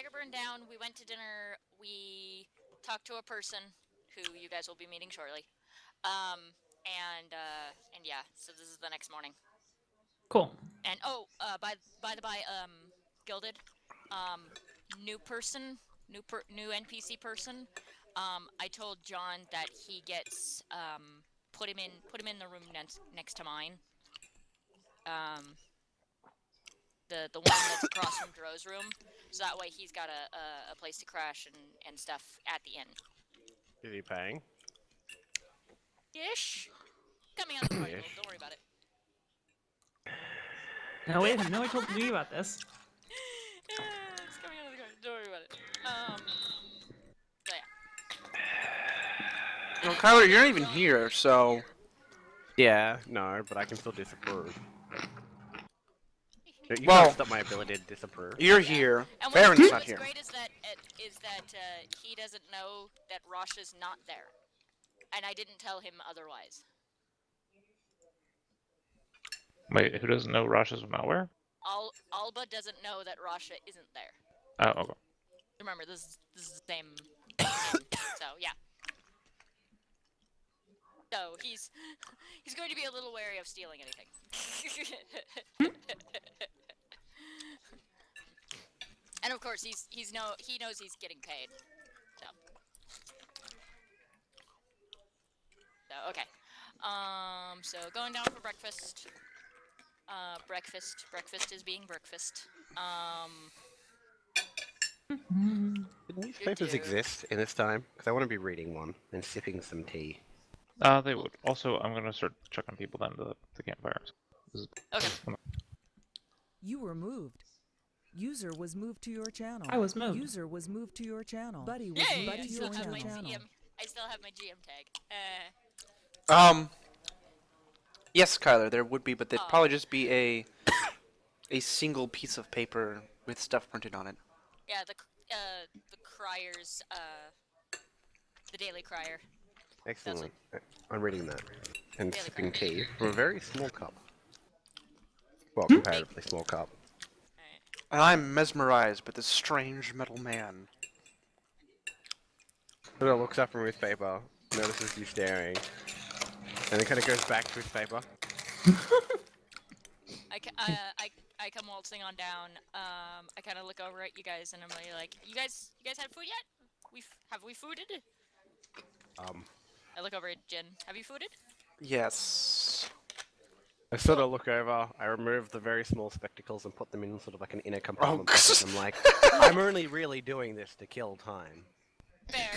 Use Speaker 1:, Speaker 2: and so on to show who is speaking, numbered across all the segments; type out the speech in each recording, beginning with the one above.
Speaker 1: Dagger burned down. We went to dinner. We talked to a person who you guys will be meeting shortly. And yeah, so this is the next morning.
Speaker 2: Cool.
Speaker 1: And by the by, Gilded, new person, new NPC person. I told John that he gets put him in the room next to mine. The one that's across from Dro's room, so that way he's got a place to crash and stuff at the inn.
Speaker 3: Is he paying?
Speaker 1: Ish. Coming out of the party world. Don't worry about it.
Speaker 2: No, wait, no one told me about this.
Speaker 1: It's coming out of the party. Don't worry about it. But yeah.
Speaker 4: No, Kyler, you're not even here, so...
Speaker 3: Yeah, no, but I can still disapprove. You
Speaker 4: Well-
Speaker 3: can't stop my ability to disapprove.
Speaker 4: You're here.
Speaker 1: And
Speaker 4: Baron's not
Speaker 1: what's
Speaker 4: here.
Speaker 1: great is that he doesn't know that Rasha's not there, and I didn't tell him otherwise.
Speaker 5: Wait, who doesn't know Rasha's malware?
Speaker 1: Alba doesn't know that Rasha isn't there.
Speaker 5: Oh, okay.
Speaker 1: Remember, this is the same inn, so yeah. So he's going to be a little wary of stealing anything. And of course, he knows he's getting paid. So okay. So going down for breakfast. Breakfast is being breakfast.
Speaker 3: Do newspapers exist in this time? Because I want to be reading one and sipping some tea.
Speaker 5: They would. Also, I'm gonna start checking people down to the campfires.
Speaker 1: Okay.
Speaker 6: You were moved. User was moved to your channel.
Speaker 2: I was moved.
Speaker 6: User was moved to your channel. Buddy was
Speaker 1: Yay!
Speaker 6: moved
Speaker 1: I
Speaker 6: to
Speaker 1: still
Speaker 6: your
Speaker 1: have my
Speaker 6: channel.
Speaker 1: GM. I still have my GM tag.
Speaker 4: Yes, Kyler, there would be, but there'd
Speaker 1: Oh.
Speaker 4: probably just be a single piece of paper with stuff printed on it.
Speaker 1: Yeah, the Crier's, the Daily Crier.
Speaker 3: Excellent. I'm reading that. And
Speaker 1: Really
Speaker 3: sipping
Speaker 1: great.
Speaker 3: tea from a very small cup. Well, comparatively small cup.
Speaker 1: Alright.
Speaker 4: And I'm mesmerized by this strange metal man.
Speaker 3: Ludo looks up from his paper, notices you staring, and then kind of goes back to his paper.
Speaker 1: I come waltzing on down. I kind of look over at you guys, and I'm like, you guys had food yet? Have we fooded? I look over at Jin. Have you fooded?
Speaker 4: Yes.
Speaker 3: I sort of look over, I remove the very small spectacles and put them in sort of like an inner compartment.
Speaker 4: Oh,
Speaker 3: I'm like, I'm only really doing this to kill time.
Speaker 1: Fair.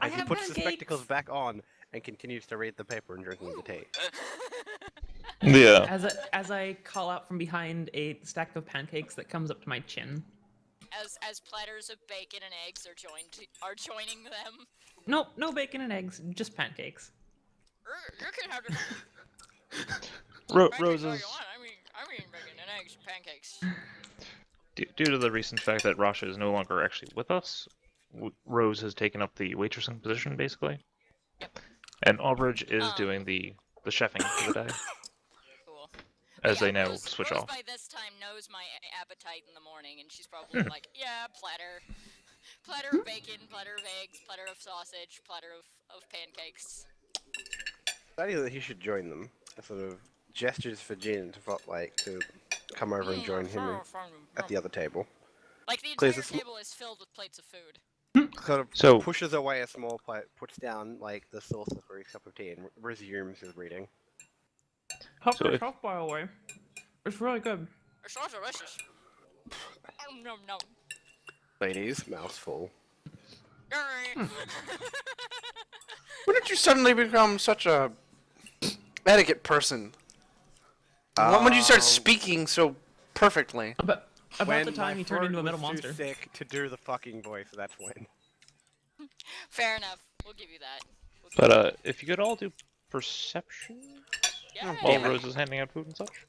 Speaker 2: I
Speaker 3: As he
Speaker 2: have
Speaker 3: puts the
Speaker 2: pancakes.
Speaker 3: spectacles back on and continues to read the paper and drinking the tea.
Speaker 5: Yeah.
Speaker 2: As I call out from behind a stack of pancakes that comes up to my chin.
Speaker 1: As platters of bacon and eggs are joining them.
Speaker 2: Nope, no bacon and eggs, just pancakes.
Speaker 1: You can have the pancakes all
Speaker 5: Roses.
Speaker 1: you want. I'm eating bacon and eggs and pancakes.
Speaker 5: Due to the recent fact that Rasha is no longer actually with us, Rose has taken up the waitressing position, basically.
Speaker 1: Yep.
Speaker 5: And Albridge is doing the chefing for the day,
Speaker 1: Cool.
Speaker 5: as
Speaker 1: Yeah,
Speaker 5: they now
Speaker 1: Rose,
Speaker 5: switch
Speaker 1: Rose
Speaker 5: off.
Speaker 1: by this time knows my appetite in the morning, and she's probably like, yeah, platter of bacon, platter of eggs, platter of sausage, platter of pancakes.
Speaker 3: Deciding that he should join them. A sort of gestures for Jin to come over and join him at the other table.
Speaker 1: Like the
Speaker 3: Clears
Speaker 1: entire
Speaker 3: the
Speaker 1: table is filled with plates of food.
Speaker 3: Sort of
Speaker 5: So-
Speaker 3: pushes away a small plate, puts down like the saucer for his cup of tea, and resumes his reading.
Speaker 2: Hop
Speaker 5: So if-
Speaker 2: half by away. It's really good.
Speaker 1: It's so delicious. No, no.
Speaker 3: Ladies, mouthful.
Speaker 4: When did you suddenly become such a etiquette person? When did you start speaking so perfectly?
Speaker 2: But about
Speaker 3: When
Speaker 2: the time
Speaker 3: my
Speaker 2: you turned
Speaker 3: throat
Speaker 2: into a
Speaker 3: was
Speaker 2: metal
Speaker 3: too
Speaker 2: monster.
Speaker 3: sick to do the fucking voice, that's when.
Speaker 1: Fair enough. We'll give you that.
Speaker 5: But if you could all do perception
Speaker 1: Yeah.
Speaker 5: while
Speaker 4: Damn it.
Speaker 5: Rose is handing out food and such.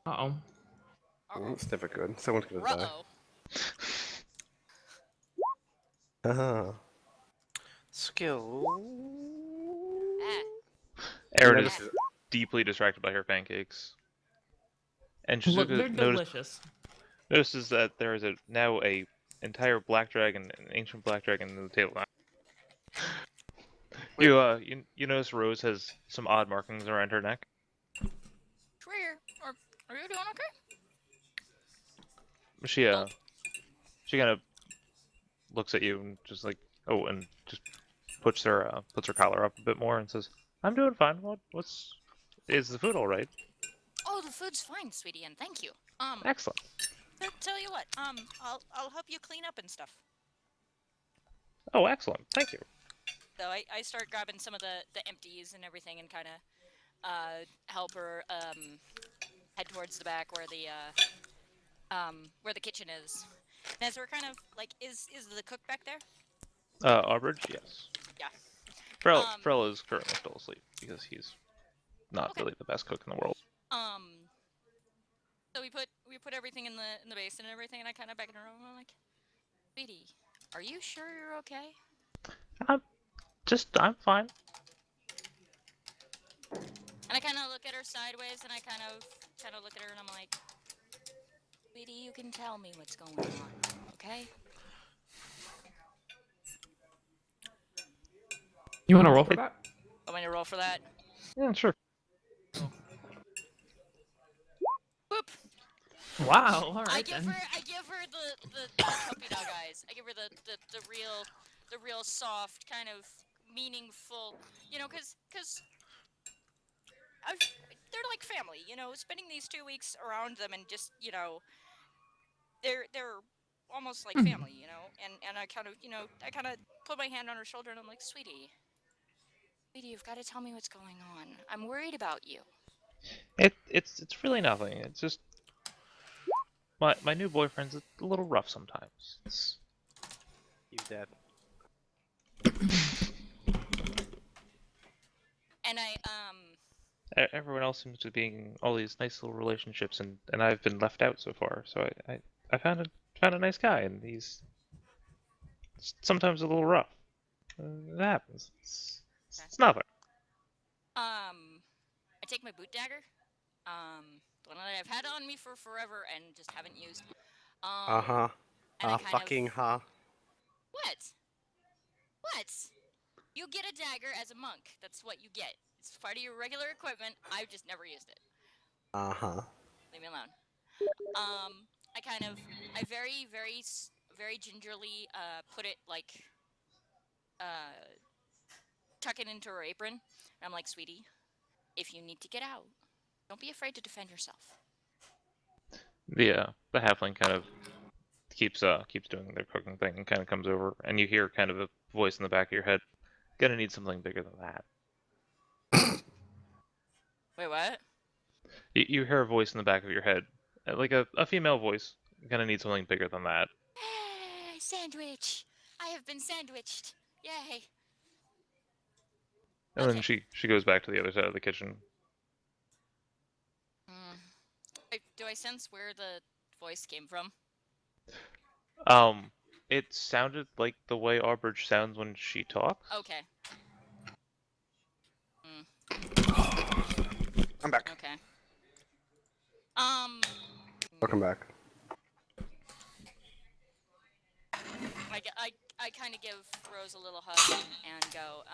Speaker 2: Uh-oh.
Speaker 3: It's never good. Someone's gonna die.
Speaker 1: Uh-oh.
Speaker 3: Uh-huh.
Speaker 4: Skill.
Speaker 1: Ah.
Speaker 5: Erin
Speaker 3: Yeah,
Speaker 5: is
Speaker 3: this is-
Speaker 5: deeply distracted by her pancakes. And
Speaker 2: Look,
Speaker 5: Shizuka
Speaker 2: they're delicious.
Speaker 5: notices that there is now a entire black dragon, an ancient black dragon, in the table.
Speaker 4: Wait.
Speaker 5: You notice Rose has some odd markings around her neck.
Speaker 1: Trigger, are you doing okay?
Speaker 5: She kind of looks at you and just like, oh, and just puts her collar up a bit more and says, "I'm doing fine. Is the food all right?"
Speaker 1: Oh, the food's fine, sweetie, and thank you.
Speaker 5: Excellent.
Speaker 1: Tell you what, I'll help you clean up and stuff.
Speaker 5: Oh, excellent. Thank you.
Speaker 1: So I start grabbing some of the empties and everything and kind of help her head towards the back where the kitchen is. And as we're kind of like, is the cook back there?
Speaker 5: Arbridge, yes.
Speaker 1: Yeah.
Speaker 5: Frel is currently still asleep because he's not really the best cook in the world.
Speaker 1: So we put everything in the basin and everything, and I kind of back in her room. I'm like, sweetie, are you sure you're okay?
Speaker 5: I'm fine.
Speaker 1: And I kind of look at her sideways, and I kind of look at her, and I'm like, sweetie, you can tell me what's going on, okay?
Speaker 2: You want to roll for that?
Speaker 1: Want me to roll for that?
Speaker 5: Yeah, sure.
Speaker 1: Whoop!
Speaker 2: Wow. All
Speaker 1: I
Speaker 2: right
Speaker 1: give
Speaker 2: then.
Speaker 1: her the puppy dog eyes. I give her the real soft kind of meaningful, you know, cause they're like family, you know. Spending these 2 weeks around them and just, you know, they're almost like family, you know. And I kind of put my hand on her shoulder and I'm like, sweetie, you've got to tell me what's going on. I'm worried about you.
Speaker 5: It's really nothing. It's just my new boyfriend's a little rough sometimes.
Speaker 3: You dead.
Speaker 1: And
Speaker 5: Everyone else seems to be in all these nice little relationships, and I've been left out so far. So I found a nice guy, and he's sometimes a little rough. It happens. It's nothing.
Speaker 1: I take my boot dagger, the one that I've had on me for forever and just haven't used.
Speaker 3: Uh-huh.
Speaker 1: and I kind of-
Speaker 3: Fucking huh.
Speaker 1: What? You get a dagger as a monk. That's what you get. It's part of your regular equipment. I've just never used it.
Speaker 3: Uh-huh.
Speaker 1: Leave me alone. I very gingerly put it like tuck it into her apron. And I'm like, sweetie, if you need to get out, don't be afraid to defend yourself.
Speaker 5: The halfling kind of keeps doing their cooking thing and kind of comes over, and you hear kind of a voice in the back of your head, "Gonna need something bigger than that."
Speaker 1: Wait, what?
Speaker 5: You hear a voice in the back of your head, like a female voice. "Gonna need something bigger than that."
Speaker 1: Hey, sandwich! I have been sandwiched. Yay!
Speaker 5: And then
Speaker 1: Okay.
Speaker 5: she goes back to the other side of the kitchen.
Speaker 1: Do I sense where the voice came from?
Speaker 5: It sounded like the way Arbridge sounds when she talks.
Speaker 1: Okay.
Speaker 4: I'm back.
Speaker 1: Okay.
Speaker 3: Welcome back.
Speaker 1: I kind of give Rose a little hug and go,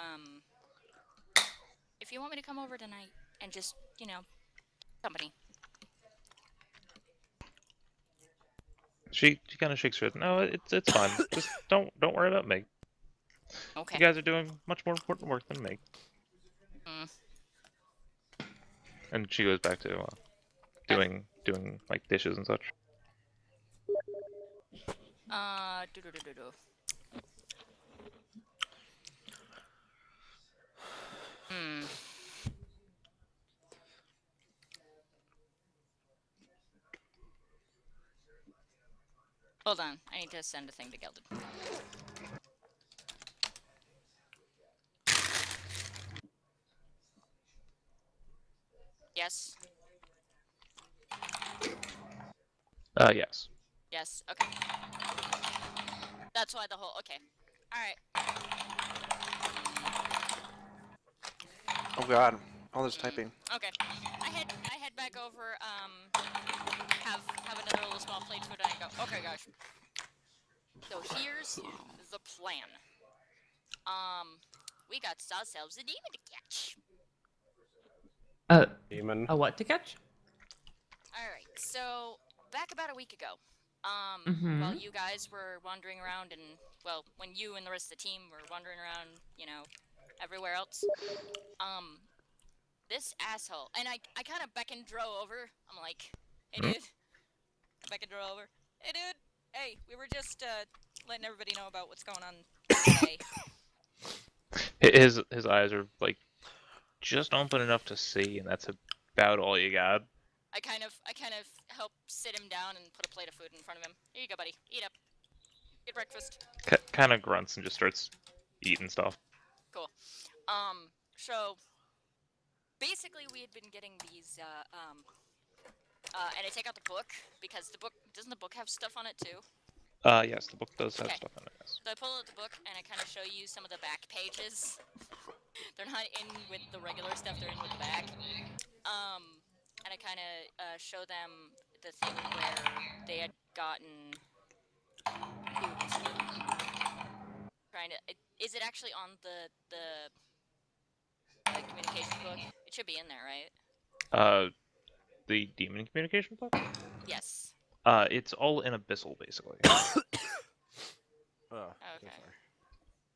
Speaker 1: if you want me to come over tonight and just, you know, company.
Speaker 5: She kind of shakes her head. "No, it's fine. Just don't worry about Meg.
Speaker 1: Okay.
Speaker 5: You guys are doing much more important work than Meg." And she goes back to doing like dishes and such.
Speaker 1: Do. Hold on, I need to send a thing to Gelded. Yes?
Speaker 5: Yes.
Speaker 1: Yes, okay. That's why the whole, okay. Alright.
Speaker 4: Oh god, all this typing.
Speaker 1: Okay. I head back over, have another little small plate food and I go, okay guys. here's the plan. We got ourselves a demon to catch.
Speaker 3: Demon.
Speaker 2: A what to catch?
Speaker 1: Alright, so back about a week ago,
Speaker 2: Mhm.
Speaker 1: while you guys were wandering around and, well, when you and the rest of the team were wandering around, you know, everywhere else, this asshole, and I kind of beckoned Dro over. I'm like, hey dude. I beckoned Dro over. Hey dude, hey, we were just, letting everybody know about what's going on today.
Speaker 5: His eyes are like just open enough to see, and that's about all you got.
Speaker 1: I kind of help sit him down and put a plate of food in front of him. Here you go, buddy. Eat up. Get breakfast.
Speaker 5: Kind of grunts and just starts eating stuff.
Speaker 1: Cool. So basically we had been getting these, and I take out the book because doesn't the book have stuff on it too?
Speaker 5: Yes, the book does have
Speaker 1: Okay.
Speaker 5: stuff in it. Yes.
Speaker 1: So I pull out the book and I kind of show you some of the back pages. They're not in with the regular stuff, they're in with the back. And I kind of show them the thing where they had gotten. Trying to. Is it actually on the communication book? It should be in there, right?
Speaker 5: The demon communication book.
Speaker 1: Yes.
Speaker 5: It's all in Abyssal basically.
Speaker 3: Oh,
Speaker 1: Okay.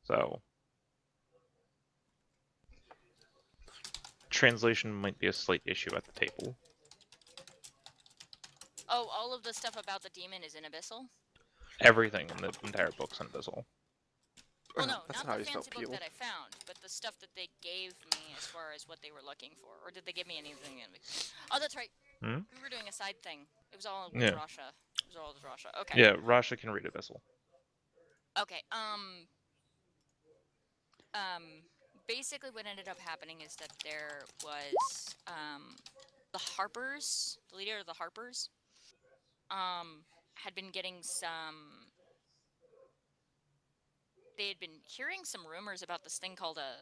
Speaker 5: So translation might be a slight issue at the table.
Speaker 1: Oh, all of the stuff about the demon is in Abyssal?
Speaker 5: Everything in the entire book's in Abyssal.
Speaker 1: Well, no,
Speaker 4: That's
Speaker 1: not
Speaker 4: how
Speaker 1: the
Speaker 4: you spell
Speaker 1: fancy book
Speaker 4: peel.
Speaker 1: that I found, but the stuff that they gave me as far as what they were looking for. Or did they give me anything in it? Oh, that's right.
Speaker 5: Hmm?
Speaker 1: We were doing a side thing. It was all with
Speaker 5: Yeah.
Speaker 1: Rasha. It was all with Rasha. Okay.
Speaker 5: Yeah, Rasha can read Abyssal.
Speaker 1: Okay, basically what ended up happening is that there was, the Harpers, the leader of the Harpers, had been getting some, they had been hearing some rumors about this thing called a,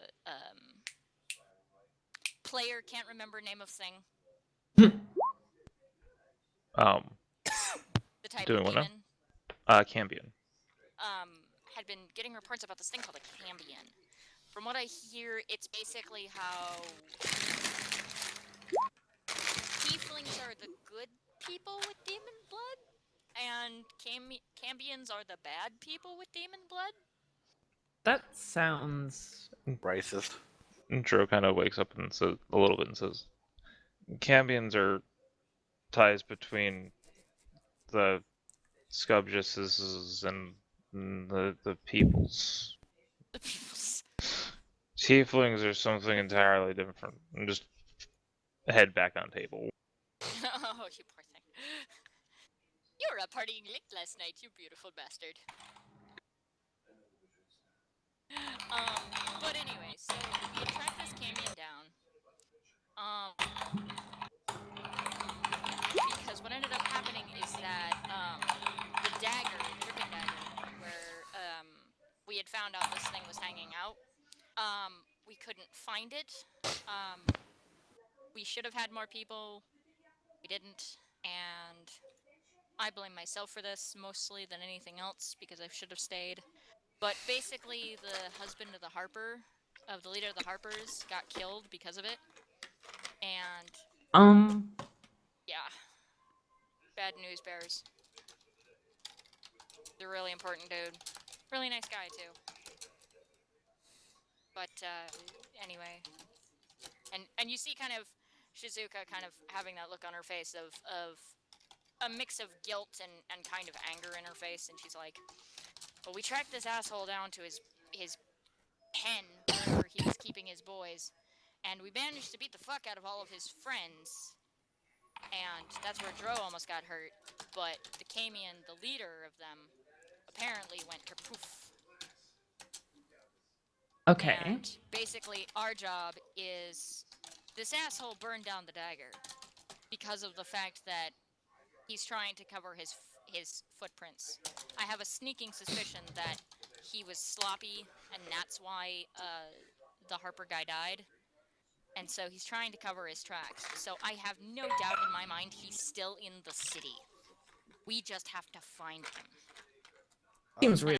Speaker 1: player, can't remember name of thing, the type
Speaker 5: Doing
Speaker 1: of
Speaker 5: what now?
Speaker 1: demon.
Speaker 5: Cambion.
Speaker 1: Had been getting reports about this thing called a Cambion. From what I hear, it's basically how tieflings are the good people with demon blood, and Cambions are the bad people with demon blood.
Speaker 2: That sounds.
Speaker 3: racist.
Speaker 5: And Dro kind of wakes up and says a little bit and says, Cambions are ties between the Scubjuses and the peoples.
Speaker 1: The people's.
Speaker 5: Tieflings are something entirely different. And just head back on table.
Speaker 1: Oh, you poor thing. You were a partying lick last night, you beautiful bastard. But anyway, so we had tracked this Cambion down. Because what ended up happening is that, the dagger, the dripping dagger, where, we had found out this thing was hanging out, we couldn't find it. We should have had more people. We didn't, and I blame myself for this mostly than anything else because I should have stayed. But basically, the husband of the Harper, of the leader of the Harpers, got killed because of it. And yeah, bad news bears. They're really important dude, really nice guy too. But anyway, and you see kind of Shizuka kind of having that look on her face of a mix of guilt and kind of anger in her face, and she's like, well, we tracked this asshole down to his pen where he was keeping his boys, and we managed to beat the fuck out of all of his friends, and that's where Dro almost got hurt, but the Camion, the leader of them, apparently went kerpoof.
Speaker 2: Okay.
Speaker 1: And basically, our job is this asshole burned down the dagger because of the fact that he's trying to cover his footprints. I have a sneaking suspicion that he was sloppy, and that's why the Harper guy died. And so he's trying to cover his tracks. So I have no doubt in my mind he's still in the city. We just have to find him.
Speaker 2: Seems real.